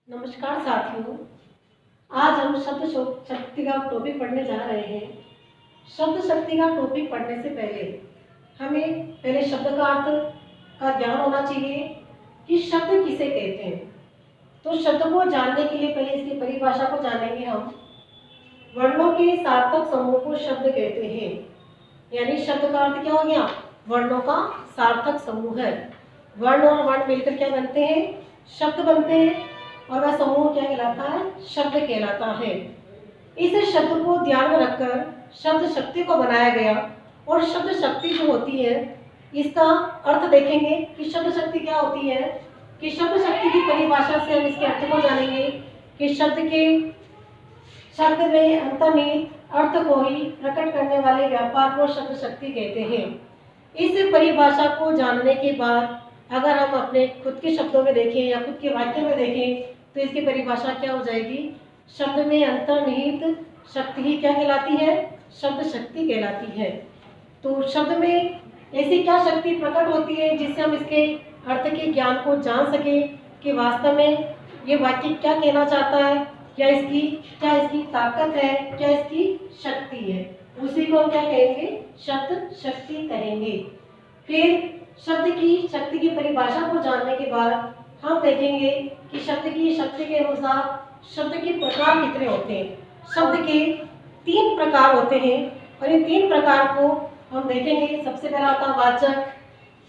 नमस्कार साथियों। आज हम शब्द शक्ति का टॉपिक पढ़ने जा रहे हैं। शब्द शक्ति का टॉपिक पढ़ने से पहले हमें पहले शब्द का अर्थ का ज्ञान होना चाहिए कि शब्द किसे कहते हैं। तो शब्द को जानने के लिए पहले इसकी परिभाषा को जानेंगे हम। वर्णों के सार्थक समूह को शब्द कहते हैं। यानी शब्द का अर्थ क्या हो गया? वर्णों का सार्थक समूह है। वर्ण और वर्ण मिलकर क्या बनते हैं? शब्द बनते हैं। और वह समूह क्या कहलाता है? शब्द कहलाता है। इस शब्द को ध्यान में रखकर शब्द शक्ति को बनाया गया। और शब्द शक्ति जो होती है इसका अर्थ देखेंगे कि शब्द शक्ति क्या होती है। कि शब्द शक्ति की परिभाषा से हम इसके अर्थ को जानेंगे कि शब्द में अंतर्निहित अर्थ को ही प्रकट करने वाले व्यापार को शब्द शक्ति कहते हैं। इस परिभाषा को जानने के बाद अगर हम अपने खुद के शब्दों में देखें या खुद के वाक्य में देखें तो इसकी परिभाषा क्या हो जाएगी? शब्द में अंतर्निहित शक्ति ही क्या कहलाती है? शब्द शक्ति कहलाती है। तो शब्द में ऐसी क्या शक्ति प्रकट होती है जिससे हम इसके अर्थ के ज्ञान को जान सकें कि वास्तव में ये वाक्य क्या कहना चाहता है, क्या इसकी ताकत है, क्या इसकी शक्ति है। उसी को हम क्या कहेंगे? शब्द शक्ति कहेंगे। फिर शब्द की शक्ति की परिभाषा को जानने के बाद हम देखेंगे कि शब्द की शक्ति के अनुसार शब्द के प्रकार कितने होते हैं। शब्द के 3 प्रकार होते हैं और इन 3 प्रकार को हम देखेंगे। सबसे पहला होता है वाचक,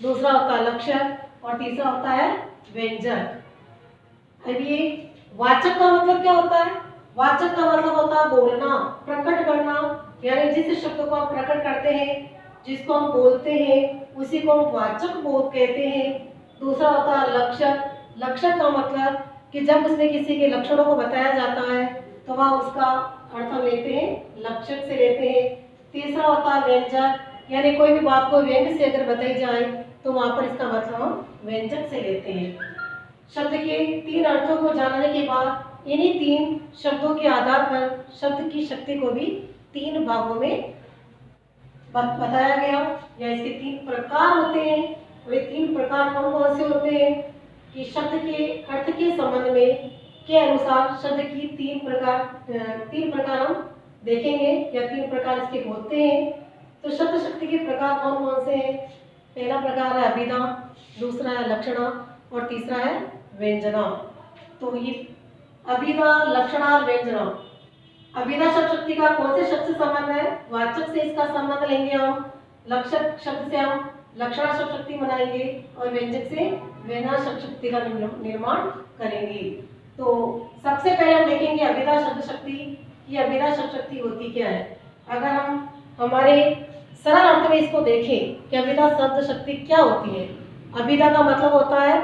दूसरा होता है लक्षण और तीसरा होता है व्यंजक। अब ये वाचक का मतलब क्या होता है? वाचक का मतलब होता है बोलना, प्रकट करना। यानी जिस शब्द को हम प्रकट करते हैं, जिसको हम बोलते हैं, उसी को हम वाचक बोध कहते हैं। दूसरा होता है लक्षण। लक्षण का मतलब कि जब उसमें किसी के लक्षणों को बताया जाता है तो वह उसका अर्थ हम लेते हैं लक्षण से लेते हैं। तीसरा होता है व्यंजक, यानी कोई भी बात को व्यंग से अगर बताई जाए तो वहाँ पर इसका मतलब हम व्यंजक से लेते हैं। शब्द के 3 अर्थों को जानने के बाद इन्हीं 3 शब्दों के आधार पर शब्द की शक्ति को भी 3 भागों में बताया गया। या इसके 3 प्रकार होते हैं। और ये 3 प्रकार कौन कौन से होते हैं? कि शब्द के अर्थ के संबंध में के अनुसार शब्द की 3 प्रकार हम देखेंगे या 3 प्रकार इसके होते हैं। तो शब्द शक्ति के प्रकार कौन कौन से हैं? पहला प्रकार है अभिधा, दूसरा है लक्षणा और तीसरा है व्यंजना। तो ये अभिधा, लक्षणा और व्यंजना। अभिधा शब्द शक्ति का कौन से शब्द से संबंध है? वाचक से इसका संबंध लेंगे हम। लक्षण शब्द से हम लक्षणा शब्द शक्ति बनाएंगे और व्यंजक से व्यंजना शब्द शक्ति का निर्माण करेंगे। तो सबसे पहले हम देखेंगे अभिधा शब्द शक्ति। ये अभिधा शब्द शक्ति होती क्या है? अगर हम हमारे सरल अर्थ में इसको देखें कि अभिधा शब्द शक्ति क्या होती है। अभिधा का मतलब होता है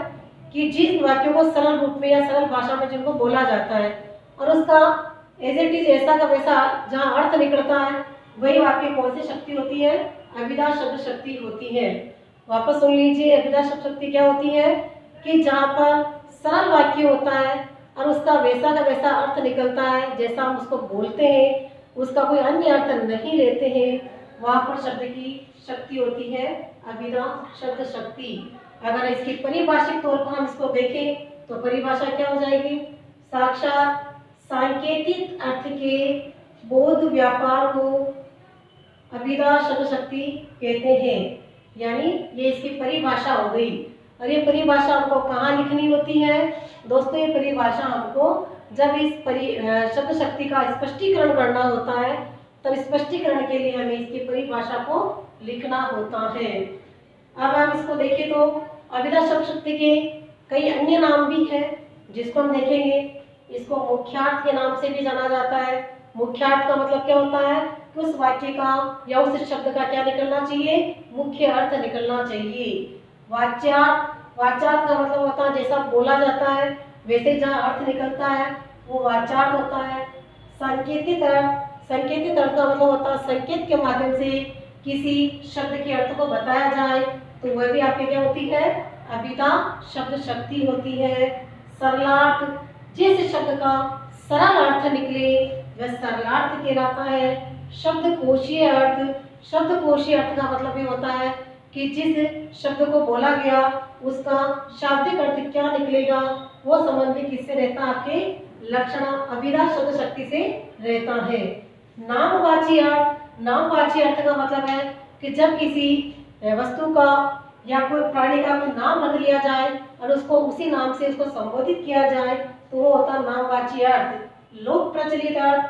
कि जिन वाक्यों को सरल रूप में या सरल भाषा में जिनको बोला जाता है और उसका एज इट इज ऐसा का वैसा जहाँ अर्थ निकलता है, वही वाक्य कौन सी शक्ति होती है? अभिधा शब्द शक्ति होती है। वापस सुन लीजिए, अभिधा शब्द शक्ति क्या होती है? कि जहाँ पर सरल वाक्य होता है और उसका वैसा का वैसा अर्थ निकलता है, जैसा हम उसको बोलते हैं, उसका कोई अन्य अर्थ नहीं लेते हैं, वहाँ पर शब्द की शक्ति होती है अभिधा शब्द शक्ति। अगर इसकी परिभाषिक तौर पर हम इसको देखें तो परिभाषा क्या हो जाएगी? साक्षात सांकेतिक अर्थ के बोध व्यापार को अभिधा शब्द शक्ति कहते हैं। यानी ये इसकी परिभाषा हो गई। और ये परिभाषा हमको कहाँ लिखनी होती है? दोस्तों, ये परिभाषा हमको जब इस शब्द शक्ति का स्पष्टीकरण करना होता है तब स्पष्टीकरण के लिए हमें इसकी परिभाषा को लिखना होता है। अब हम इसको देखें तो अभिधा शब्द शक्ति के कई अन्य नाम भी हैं जिसको हम देखेंगे। इसको मुख्यार्थ के नाम से भी जाना जाता है। मुख्यार्थ का मतलब क्या होता है? कि उस वाक्य का या उस शब्द का क्या निकलना चाहिए? मुख्य अर्थ निकलना चाहिए। वाच्यार्थ का मतलब होता है जैसा बोला जाता है वैसे जहाँ अर्थ निकलता है वो वाच्यार्थ होता है। संकेतित अर्थ का मतलब होता है संकेत के माध्यम से किसी शब्द के अर्थ को बताया जाए तो वह भी आपकी क्या होती है? अभिधा शब्द शक्ति होती है। सरलार्थ, जिस शब्द का सरल अर्थ निकले वह सरलार्थ कहलाता है। शब्दकोशीय अर्थ का मतलब ये होता है कि जिस शब्द को बोला गया उसका शाब्दिक अर्थ क्या निकलेगा, वो संबंध भी किससे रहता है, आपके लक्षणा अभिधा शब्द शक्ति से रहता है। नामवाची अर्थ, नामवाची अर्थ का मतलब है कि जब किसी वस्तु का या कोई प्राणी का कोई नाम रख लिया जाए और उसको उसी नाम से उसको संबोधित किया जाए तो वो होता है नामवाची अर्थ। लोक प्रचलित अर्थ,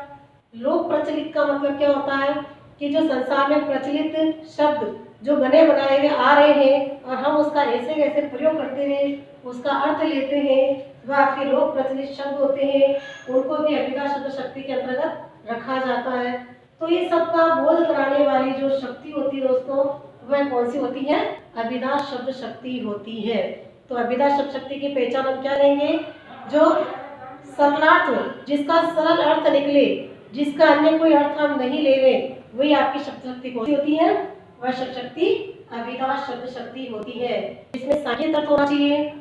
लोक प्रचलित का मतलब क्या होता है कि जो संसार में प्रचलित शब्द जो बने बनाए हुए आ रहे हैं और हम उसका ऐसे वैसे प्रयोग करते हैं, उसका अर्थ लेते हैं, वह आपके लोक प्रचलित शब्द होते हैं, उनको भी अभिधा शब्द शक्ति के अंतर्गत रखा जाता है। तो ये सबका बोध कराने वाली जो शक्ति होती है दोस्तों, वह कौन सी होती है, अभिधा शब्द शक्ति होती है। तो अभिधा शब्द शक्ति की पहचान हम क्या लेंगे, जो सरलार्थ हो, जिसका सरल अर्थ निकले, जिसका अन्य कोई अर्थ हम नहीं लेवे, वही आपकी शब्द शक्ति कौन सी होती है, वह शब्द शक्ति अभिधा शब्द शक्ति होती है। जिसमें सांकेत अर्थ होना चाहिए,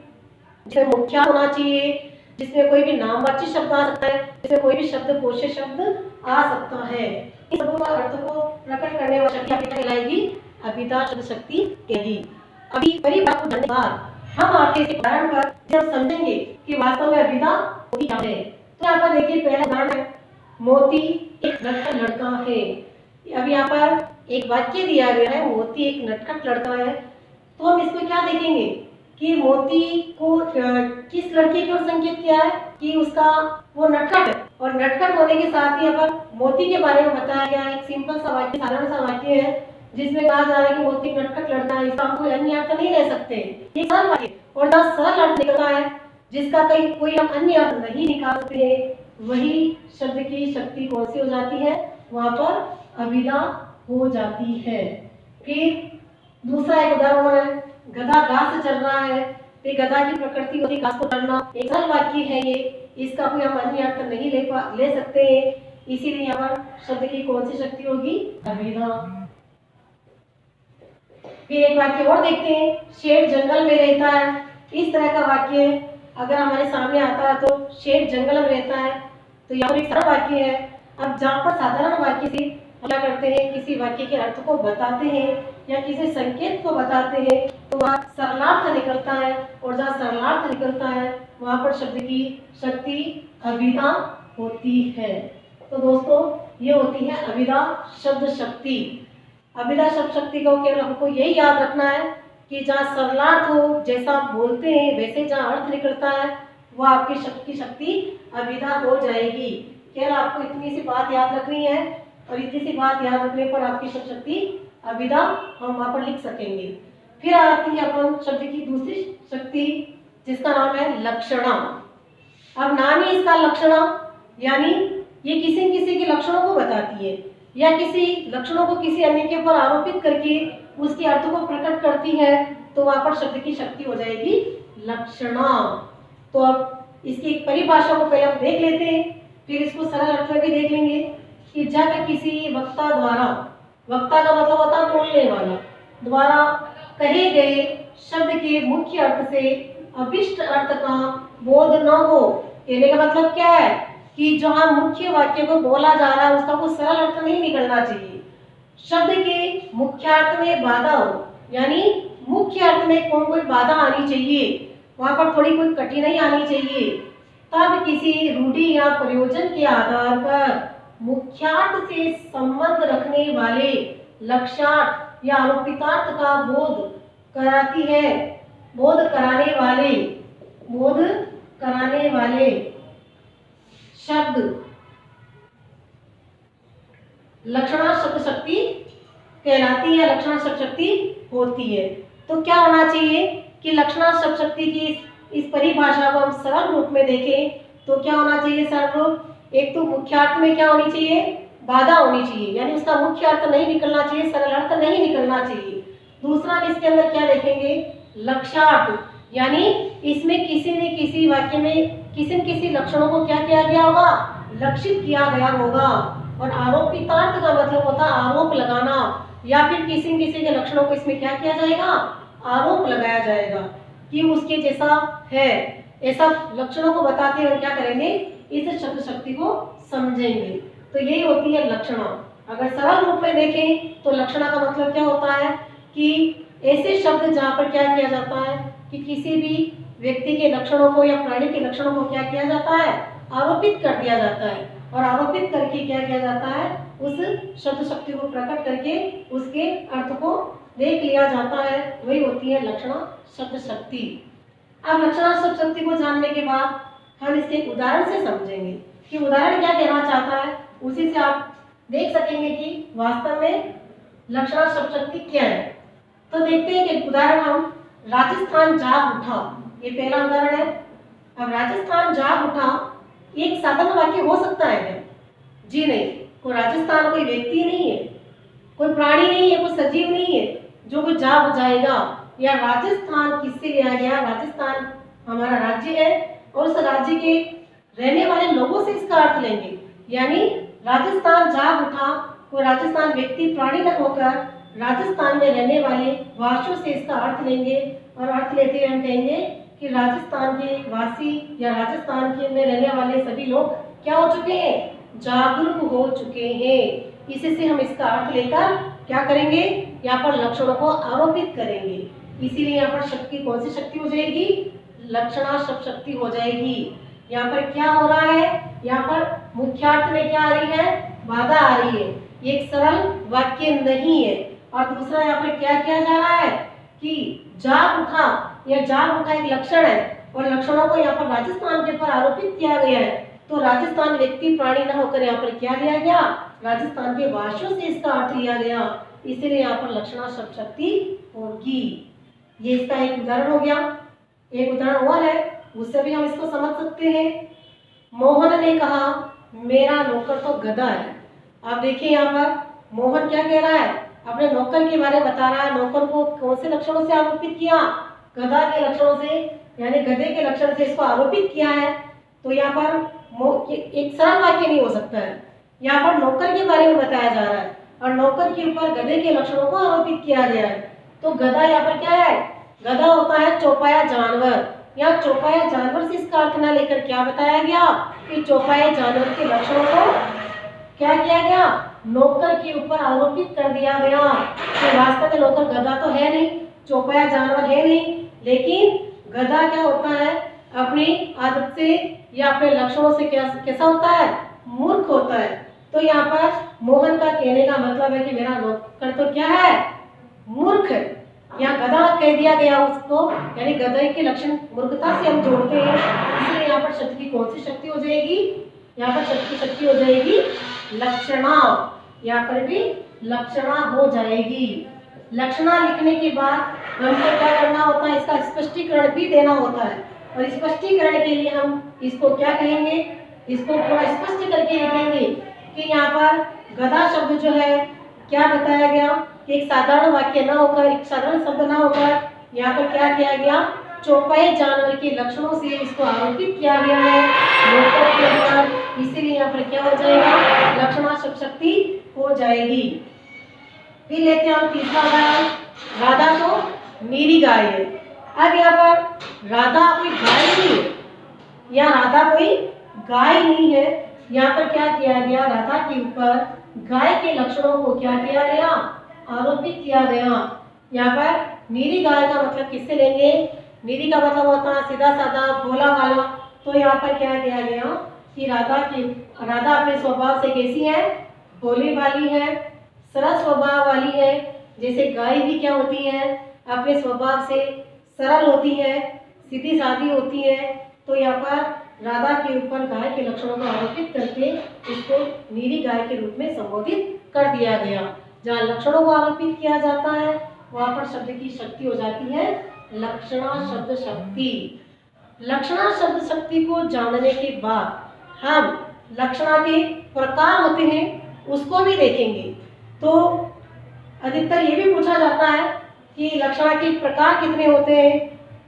जिसमें मुख्य होना चाहिए, जिसमें कोई भी नामवाची शब्द आ सकता है, जिसमें कोई भी शब्द कोशे शब्द आ सकता है। इन शब्दों का अर्थ को प्रकट करने वाली शक्ति आपकी कहलाएगी, अभिधा शब्द शक्ति कहलाएगी। अभी परिभाषा को जानने के बाद हम आपके इस उदाहरण पर जब समझेंगे कि वास्तव में अभिधा होती क्या है। तो यहाँ पर देखिए पहला उदाहरण है, मोती एक नटखट लड़का है। अब यहाँ पर एक वाक्य दिया गया है, मोती एक नटखट लड़का है। तो हम इसमें क्या देखेंगे कि मोती को किस लड़के की ओर संकेत किया है कि उसका वो नटखट है, और नटखट होने के साथ ही यहाँ पर मोती के बारे में बताया गया है। एक सिंपल सा वाक्य, साधारण सा वाक्य है जिसमें कहा जा रहा है कि मोती नटखट लड़का है, इसका हम कोई अन्य अर्थ नहीं ले सकते। ये सरल वाक्य, और जहाँ सरल अर्थ निकलता है जिसका कहीं कोई हम अन्य अर्थ नहीं निकाल सकते हैं, वही शब्द की शक्ति कौन सी हो जाती है, वहां पर अभिधा हो जाती है। फिर दूसरा एक उदाहरण है, गधा घास से चल रहा है। तो गधा की प्रकृति होती है घास को चढ़ना, एक सरल वाक्य है ये, इसका कोई हम अन्य अर्थ नहीं ले सकते हैं, इसीलिए यहाँ पर शब्द की कौन सी शक्ति होगी, अभिधा। फिर एक वाक्य और देखते हैं, शेर जंगल में रहता है। इस तरह का वाक्य अगर हमारे सामने आता है तो शेर जंगल में रहता है, तो यहाँ पर एक सरल वाक्य है। अब जहाँ पर साधारण वाक्य से क्या करते हैं, किसी वाक्य के अर्थ को बताते हैं या किसी संकेत को बताते हैं, तो वहाँ सरलार्थ निकलता है, और जहाँ सरलार्थ निकलता है वहाँ पर शब्द की शक्ति अभिधा होती है। तो दोस्तों ये होती है अभिधा शब्द शक्ति। अभिधा शब्द शक्ति को केवल हमको यही याद रखना है कि जहाँ सरलार्थ हो, जैसा आप बोलते हैं वैसे जहाँ अर्थ निकलता है, वह आपकी शब्द की शक्ति अभिधा हो जाएगी। केवल आपको इतनी सी बात याद रखनी है, और इतनी सी बात याद रखने पर आपकी शब्द शक्ति अभिधा हम वहाँ पर लिख सकेंगे। फिर आती है अपन शब्द की दूसरी शक्ति, जिसका नाम है लक्षणा। अब नाम ही इसका लक्षणा, यानी ये किसी किसी के लक्षणों को बताती है, या किसी लक्षणों को किसी अन्य के ऊपर आरोपित करके उसके अर्थ को प्रकट करती है, तो वहां पर शब्द की शक्ति हो जाएगी लक्षणा। तो अब इसकी एक परिभाषा को पहले हम देख लेते हैं, फिर इसको सरल अर्थ में भी देख लेंगे कि जब किसी वक्ता द्वारा, वक्ता का मतलब होता है बोलने वाला, द्वारा कहे गए शब्द के मुख्य अर्थ से अभिष्ट अर्थ का बोध न हो। कहने का मतलब क्या है कि जहाँ मुख्य वाक्य को बोला जा रहा है उसका कोई सरल अर्थ नहीं निकलना चाहिए। शब्द के मुख्यार्थ में बाधा हो, यानी मुख्य अर्थ में कोई बाधा आनी चाहिए, वहां पर थोड़ी कोई कठिनाई आनी चाहिए, तब किसी रूढ़ि या प्रयोजन के आधार पर मुख्यार्थ से संबंध रखने वाले लक्ष्यार्थ या आरोपितार्थ का बोध कराती है। बोध कराने वाले शब्द लक्षणा शब्द शक्ति कहलाती है, लक्षणा शब्द शक्ति होती है। तो क्या होना चाहिए कि लक्षणा शब्द शक्ति की इस परिभाषा को हम सरल रूप में देखें तो क्या होना चाहिए सरल रूप, एक तो मुख्यार्थ में क्या होनी चाहिए, बाधा होनी चाहिए, यानी उसका मुख्य अर्थ नहीं निकलना चाहिए, सरल अर्थ नहीं निकलना चाहिए। दूसरा इसके अंदर क्या देखेंगे, लक्ष्यार्थ, यानी इसमें किसी न किसी वाक्य में किसी न किसी लक्षणों को क्या किया गया होगा, लक्षित किया गया होगा। और आरोपितार्थ का मतलब होता है आरोप लगाना, या फिर किसी न किसी के लक्षणों को इसमें क्या किया जाएगा, आरोप लगाया जाएगा कि उसके जैसा है। ऐसा लक्षणों को बताते हुए क्या करेंगे, इस शब्द शक्ति को समझेंगे। तो यही होती है लक्षणा। अगर सरल रूप में देखें तो लक्षणा का मतलब क्या होता है कि ऐसे शब्द जहाँ पर क्या किया जाता है कि किसी भी व्यक्ति के लक्षणों को या प्राणी के लक्षणों को क्या किया जाता है, आरोपित कर दिया जाता है, और आरोपित करके क्या किया जाता है, उस शब्द शक्ति को प्रकट करके उसके अर्थ को देख लिया जाता है, वही होती है लक्षणा शब्द शक्ति। अब लक्षणा शब्द शक्ति को जानने के बाद हम इसके उदाहरण से समझेंगे कि उदाहरण क्या कहना चाहता है, उसी से आप देख सकेंगे कि वास्तव में लक्षणा शब्द शक्ति क्या है। तो देखते हैं कि उदाहरण हम राजस्थान जाग उठा, ये पहला उदाहरण है। अब राजस्थान जाग उठा एक साधारण वाक्य हो सकता है क्या? जी नहीं, कोई राजस्थान कोई व्यक्ति नहीं है, कोई प्राणी नहीं है, कोई सजीव नहीं है जो कोई जाग जाएगा। या राजस्थान किससे लिया गया? राजस्थान हमारा राज्य है और उस राज्य के रहने वाले लोगों से इसका अर्थ लेंगे, यानी राजस्थान जाग उठा, कोई राजस्थान व्यक्ति प्राणी न होकर राजस्थान में रहने वाले वासियों से इसका अर्थ लेंगे, और अर्थ लेते हुए हम कहेंगे कि राजस्थान के वासी या राजस्थान के में रहने वाले सभी लोग क्या हो चुके हैं? जागरूक हो चुके हैं। इसी से हम इसका अर्थ लेकर क्या करेंगे? यहाँ पर लक्षणों को आरोपित करेंगे। इसीलिए यहाँ पर शक्ति कौन सी शक्ति हो जाएगी? लक्षणा शब्द शक्ति हो जाएगी। यहाँ पर क्या हो रहा है? यहाँ पर मुख्यार्थ में क्या आ रही है? बाधा आ रही है, ये एक सरल वाक्य नहीं है। और दूसरा यहाँ पर क्या किया जा रहा है कि जाग उठा, यह जाग उठा एक लक्षण है और लक्षणों को यहाँ पर राजस्थान के ऊपर आरोपित किया गया है। तो राजस्थान व्यक्ति प्राणी न होकर यहाँ पर क्या लिया गया? राजस्थान के वासियों से इसका अर्थ लिया गया, इसीलिए यहाँ पर लक्षणा शब्द शक्ति होगी। ये इसका एक उदाहरण हो गया। एक उदाहरण और है, उससे भी हम इसको समझ सकते हैं। मोहन ने कहा मेरा नौकर तो गधा है। आप देखिए यहाँ पर मोहन क्या कह रहा है? अपने नौकर के बारे में बता रहा है। नौकर को कौन से लक्षणों से आरोपित किया? गधा के लक्षणों से, यानी गधे के लक्षण से इसको आरोपित किया है। तो यहाँ पर एक सरल वाक्य नहीं हो सकता है। यहाँ पर नौकर के बारे में बताया जा रहा है और नौकर के ऊपर गधे के लक्षणों को आरोपित किया गया है। तो गधा यहाँ पर क्या है? गधा होता है चौपाया जानवर। यहाँ चौपाया जानवर से इसका अर्थ न लेकर क्या बताया गया कि चौपाया जानवर के लक्षणों को क्या किया गया? नौकर के ऊपर आरोपित कर दिया गया। तो वास्तव में नौकर गधा तो है नहीं, चौपाया जानवर है नहीं, लेकिन गधा क्या होता है? अपनी आदत से या अपने लक्षणों से कैसा होता है? मूर्ख होता है। तो यहाँ पर मोहन का कहने का मतलब है कि मेरा नौकर तो क्या है? मूर्ख है। यहाँ गधा कह दिया गया उसको, यानी गधे के लक्षण मूर्खता से हम जोड़ते हैं, इसलिए यहाँ पर शक्ति की कौन सी शक्ति हो जाएगी? यहाँ पर शक्ति हो जाएगी लक्षणा। यहाँ पर भी लक्षणा हो जाएगी। लक्षणा लिखने के बाद हमको क्या करना होता है? इसका स्पष्टीकरण भी देना होता है, और स्पष्टीकरण के लिए हम इसको क्या कहेंगे? इसको थोड़ा स्पष्ट करके लिखेंगे कि यहाँ पर गधा शब्द जो है क्या बताया गया? एक साधारण वाक्य ना होकर, एक साधारण शब्द ना होकर यहाँ पर क्या किया गया? चौपाई जानवर के लक्षणों से इसको आरोपित किया गया है नौकर के ऊपर, इसीलिए यहाँ पर क्या हो जाएगा? लक्षणा शब्द शक्ति हो जाएगी। फिर लेते हैं हम तीसरा उदाहरण, राधा तो मेरी गाय है। अब यहाँ पर राधा कोई गाय नहीं है, या राधा कोई गाय नहीं है। यहाँ पर क्या किया गया? राधा के ऊपर गाय के लक्षणों को क्या किया गया? आरोपित किया गया। यहाँ पर मेरी गाय का मतलब किससे लेंगे? मेरी का मतलब होता है सीधा साधा भोला वाला। तो यहाँ पर क्या किया गया कि राधा अपने स्वभाव से कैसी है? भोली वाली है, सरल स्वभाव वाली है। जैसे गाय भी क्या होती है? अपने स्वभाव से सरल होती है, सीधी सादी होती है। तो यहाँ पर राधा के ऊपर गाय के लक्षणों को आरोपित करके इसको नीली गाय के रूप में संबोधित कर दिया गया। जहाँ लक्षणों को आरोपित किया जाता है वहाँ पर शब्द की शक्ति हो जाती है लक्षणा शब्द शक्ति। लक्षणा शब्द शक्ति को जानने के बाद हम लक्षणा के प्रकार होते हैं उसको भी देखेंगे। तो अधिकतर ये भी पूछा जाता है कि लक्षणा के प्रकार कितने होते हैं?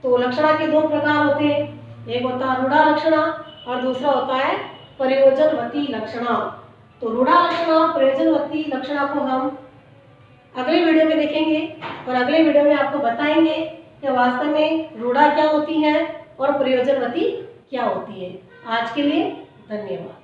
तो लक्षणा के दो प्रकार होते हैं, एक होता है रूढ़ा लक्षणा और दूसरा होता है प्रयोजनवती लक्षणा। तो रूढ़ा लक्षणा, प्रयोजनवती लक्षणा को हम अगले वीडियो में देखेंगे और अगले वीडियो में आपको बताएंगे कि वास्तव में रूढ़ा क्या होती है और प्रयोजनवती क्या होती है। आज के लिए धन्यवाद।